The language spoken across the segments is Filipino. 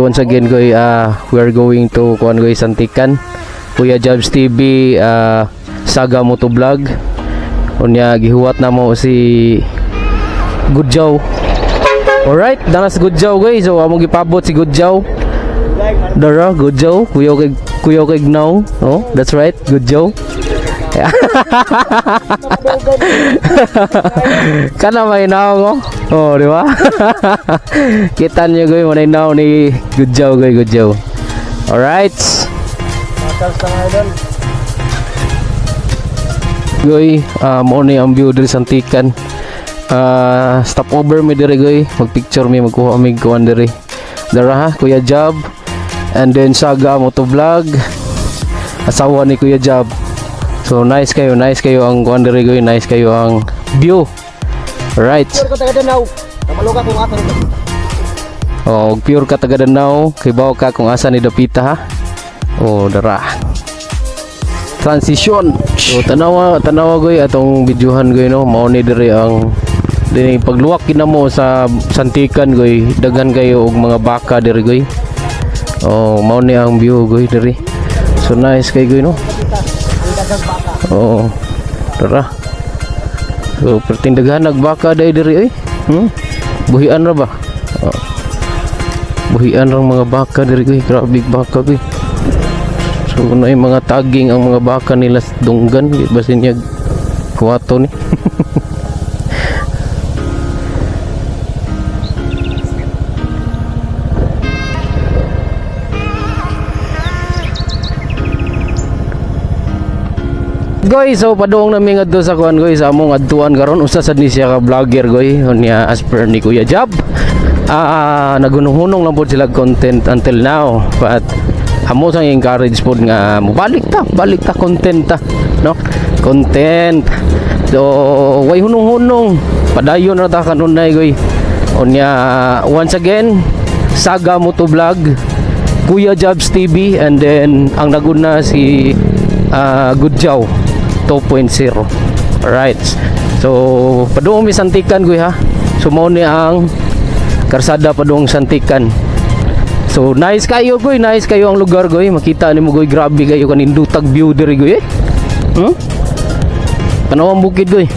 Once again guys, we are going to kuan guys Santikan. Kuya Jabs TV, Saga Moto Vlog. Unya gihuwat na mo si Gudjaw. Alright, danas Gudjaw guys. So amo gipabot si Gudjaw. Dara Gudjaw, kuya kay Gnaw. Oh, that's right, Gudjaw. Kana may naw ko. Oh, di ba? Kita niyo guys, may naw ni Gudjaw guys, Gudjaw. Alright. Guys, mo ni ang view diri Santikan. Stop over mi diri guys. Mag-picture mi, magkuha mi kuan diri. Dara ha, Kuya Jab. And then Saga Moto Vlog. Asawa ni Kuya Jab. So nice kayo ang kuan diri guys, nice kayo ang view. Alright. Oh, pure ka taga Danau, kay bawo ka kung asa ni Dapita ha. Oh, dara. Transition. So tanawa goy atong videohan goy no, mao ni diri ang dini pagluwak kinamo sa Santikan goy, daghan kayo og mga baka diri goy. Oh, mao ni ang view goy diri. So nice kay goy no. Oh, tara. So pertindagan nagbaka day diri oy. Buhian ra ba? Oh. Buhian ra mga baka diri oy, grabe baka oy. So na mga tagging ang mga baka nila sa dunggan, basin niya kuwato ni. Guys, so padung nami ngadto sa kuan guys, among adtuan karon usa sad ni siya ka vlogger guys, unya as per ni Kuya Jab. Nagunong-hunong lang po sila content until now, but amo sang encourage pod nga balik ta content ta, no? Content. So way hunong-hunong, padayon ra ta kanunay guys. Unya once again, Saga Moto Vlog, Kuya Jabs TV, and then ang naguna si Gudjaw 2.0. Alright. So padung mi Santikan guy ha. So mao ni ang karsada padung Santikan. So nice kayo guy, nice kayo ang lugar guy. Makita nimo guy, grabe kayo kanindutag view diri guy. Panawang bukid guy.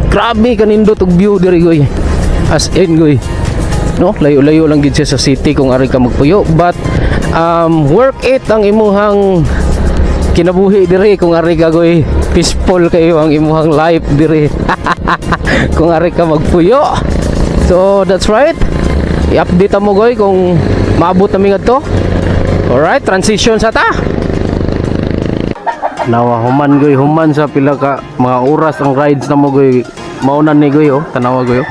Grabe kanindot og view diri guy. As in guy. No, layo-layo lang gid siya sa city kung ari ka magpuyo, but work it ang imuhang kinabuhi diri kung ari ka goy, peaceful kayo ang imuhang life diri. Kung ari ka magpuyo. So that's right. I-update mo goy kung maabot na to. Alright, transition sa ta. Nawa human sa pila ka mga oras ang rides na mo goy. Mauna ni goy oh, tanawa goy oh.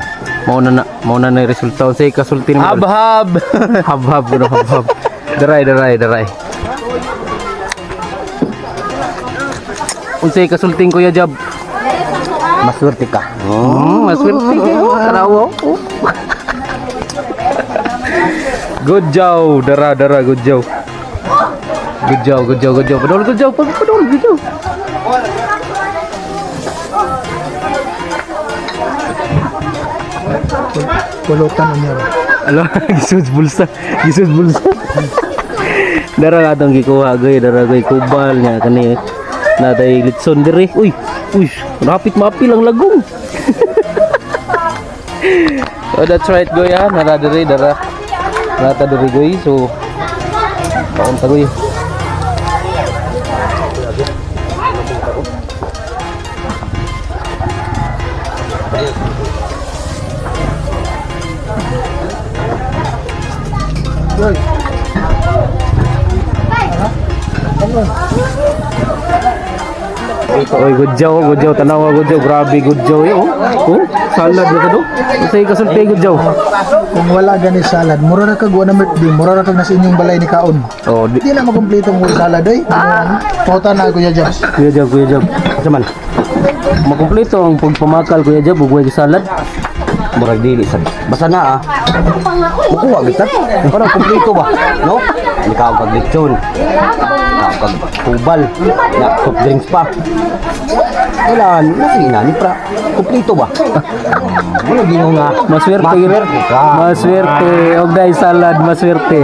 Mauna na resulta say kasulti ni hab. Hab no hab. Daray. Unsay kasulting Kuya Jab? Maswerte ka. Maswerte ka. Tanawa. Gudjaw, dara Gudjaw. Padol Gudjaw. Pulutan niya. Alo, gisus bulsa. Dara atong gikuha goy, dara goy kubal nya kani natay litson diri. Uy, rapit maapil ang lagong. So that's right goy ha, nara diri dara. Nata diri goy, so paon ta goy. Oy, Gudjaw, tanawa Gudjaw, grabe Gudjaw eh, oh. Salad na to. Usay kasulti Gudjaw. Kung wala gani salad, mura na kag wala di mura na kag nasa inyong balay ni kaon. Oh, di na makumpleto mo salad ay. Pauta na Kuya Jab. Kuya Jab. Saman. Makumpleto ang pagpamakal Kuya Jab, ug salad. Murag dili sad. Basta na Makuha kita. Para kumpleto ba? No? Ikaw kag lechon. kag kubal, na soft drinks pa. Kailangan, nasina ni pra, kumplito ba? Ano ginaw nga? Maswerte. Maswerte ka. Maswerte. Og dai salad, maswerte.